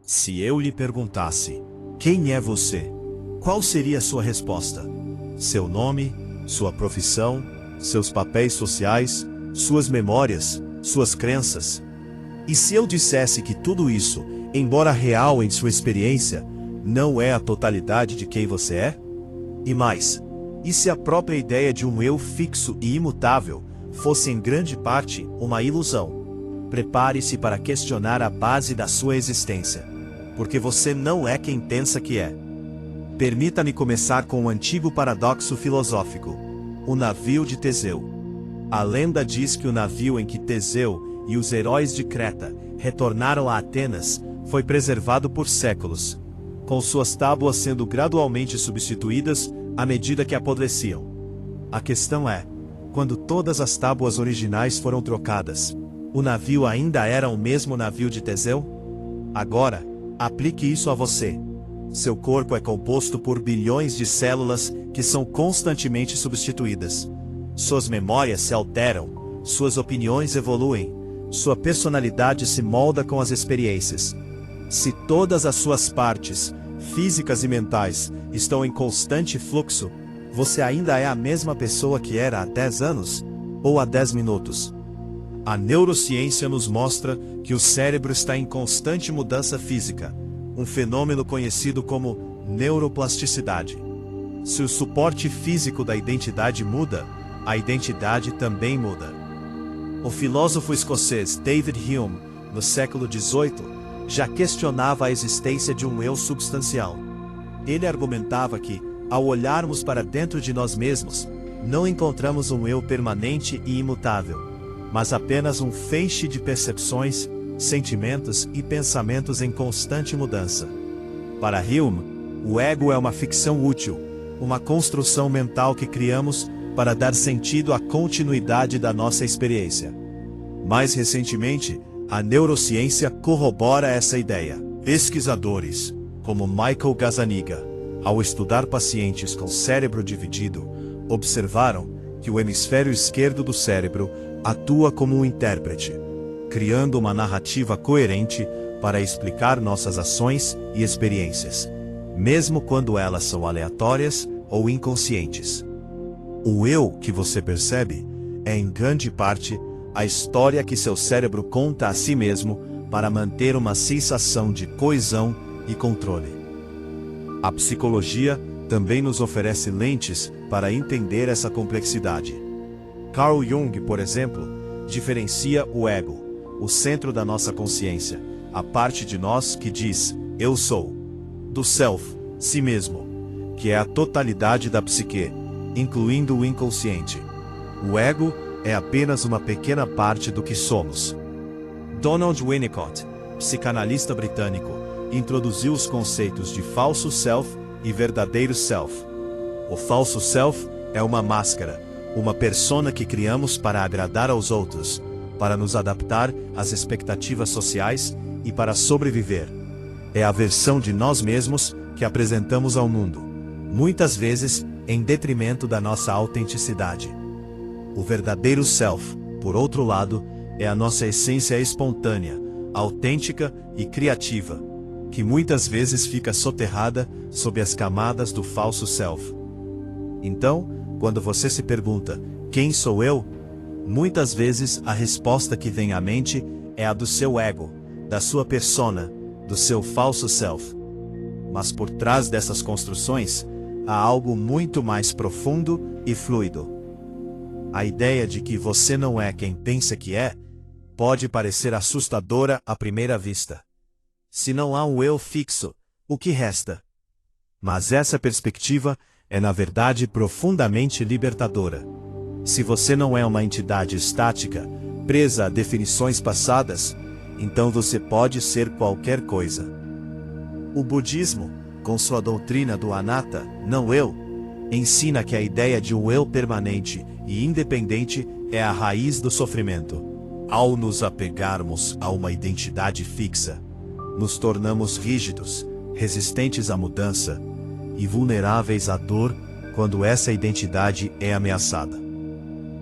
Se eu lhe perguntasse, quem é você? Qual seria a sua resposta? Seu nome, sua profissão, seus papéis sociais, suas memórias, suas crenças? E se eu dissesse que tudo isso, embora real em sua experiência, não é a totalidade de quem você é? E mais, e se a própria ideia de um eu fixo e imutável fosse em grande parte uma ilusão? Prepare-se para questionar a base da sua existência, porque você não é quem pensa que é. Permita-me começar com um antigo paradoxo filosófico: o navio de Teseu. A lenda diz que o navio em que Teseu e os heróis de Creta retornaram a Atenas foi preservado por séculos, com suas tábuas sendo gradualmente substituídas à medida que apodreciam. A questão é, quando todas as tábuas originais foram trocadas, o navio ainda era o mesmo navio de Teseu? Agora, aplique isso a você. Seu corpo é composto por bilhões de células que são constantemente substituídas. Suas memórias se alteram, suas opiniões evoluem, sua personalidade se molda com as experiências. Se todas as suas partes, físicas e mentais, estão em constante fluxo, você ainda é a mesma pessoa que era há 10 anos? Ou há 10 minutos? A neurociência nos mostra que o cérebro está em constante mudança física, um fenômeno conhecido como neuroplasticidade. Se o suporte físico da identidade muda, a identidade também muda. O filósofo escocês David Hume, no século XVIII, já questionava a existência de um eu substancial. Ele argumentava que, ao olharmos para dentro de nós mesmos, não encontramos um eu permanente e imutável, mas apenas um feixe de percepções, sentimentos e pensamentos em constante mudança. Para Hume, o ego é uma ficção útil, uma construção mental que criamos para dar sentido à continuidade da nossa experiência. Mais recentemente, a neurociência corrobora essa ideia. Pesquisadores, como Michael Gazzaniga, ao estudar pacientes com cérebro dividido, observaram que o hemisfério esquerdo do cérebro atua como um intérprete, criando uma narrativa coerente para explicar nossas ações e experiências, mesmo quando elas são aleatórias ou inconscientes. O eu que você percebe é, em grande parte, a história que seu cérebro conta a si mesmo para manter uma sensação de coesão e controle. A psicologia também nos oferece lentes para entender essa complexidade. Carl Jung, por exemplo, diferencia o ego, o centro da nossa consciência, a parte de nós que diz, eu sou, do self, si mesmo, que é a totalidade da psique, incluindo o inconsciente. O ego é apenas uma pequena parte do que somos. Donald Winnicott, psicanalista britânico, introduziu os conceitos de falso self e verdadeiro self. O falso self é uma máscara, uma persona que criamos para agradar aos outros, para nos adaptar às expectativas sociais e para sobreviver. É a versão de nós mesmos que apresentamos ao mundo, muitas vezes em detrimento da nossa autenticidade. O verdadeiro self, por outro lado, é a nossa essência espontânea, autêntica e criativa, que muitas vezes fica soterrada sob as camadas do falso self. Então, quando você se pergunta, quem sou eu? Muitas vezes a resposta que vem à mente é a do seu ego, da sua persona, do seu falso self. Mas por trás dessas construções, há algo muito mais profundo e fluido. A ideia de que você não é quem pensa que é, pode parecer assustadora à primeira vista. Se não há um eu fixo, o que resta? Mas essa perspectiva é na verdade profundamente libertadora. Se você não é uma entidade estática, presa a definições passadas, então você pode ser qualquer coisa. O budismo, com sua doutrina do anatta, não eu, ensina que a ideia de um eu permanente e independente é a raiz do sofrimento. Ao nos apegarmos a uma identidade fixa, nos tornamos rígidos, resistentes à mudança e vulneráveis à dor quando essa identidade é ameaçada.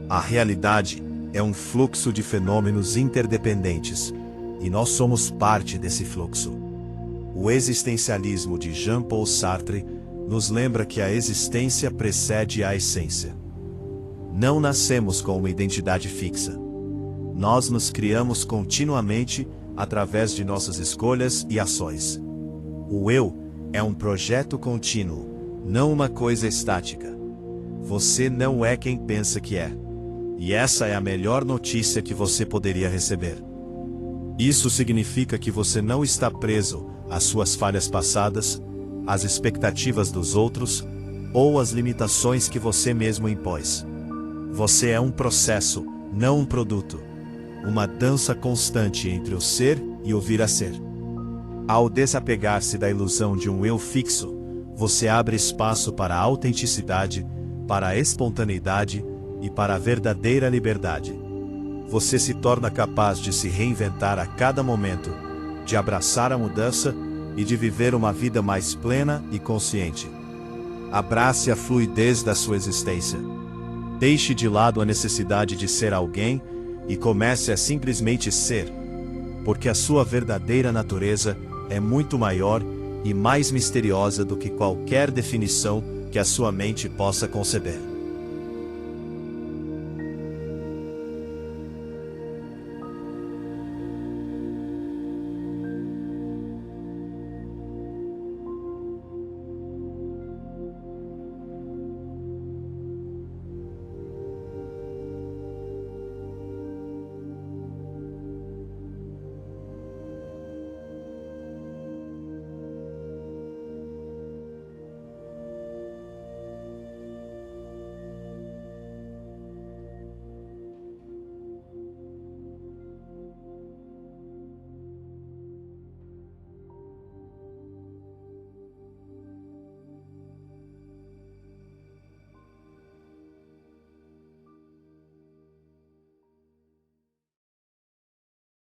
A realidade é um fluxo de fenômenos interdependentes, e nós somos parte desse fluxo. O existencialismo de Jean-Paul Sartre nos lembra que a existência precede a essência. Não nascemos com uma identidade fixa. Nós nos criamos continuamente através de nossas escolhas e ações. O eu é um projeto contínuo, não uma coisa estática. Você não é quem pensa que é. E essa é a melhor notícia que você poderia receber. Isso significa que você não está preso às suas falhas passadas, às expectativas dos outros, ou às limitações que você mesmo impôs. Você é um processo, não um produto. Uma dança constante entre o ser e o vir a ser. Ao desapegar-se da ilusão de um eu fixo, você abre espaço para a autenticidade, para a espontaneidade e para a verdadeira liberdade. Você se torna capaz de se reinventar a cada momento, de abraçar a mudança e de viver uma vida mais plena e consciente. Abrace a fluidez da sua existência. Deixe de lado a necessidade de ser alguém e comece a simplesmente ser, porque a sua verdadeira natureza é muito maior e mais misteriosa do que qualquer definição que a sua mente possa conceber.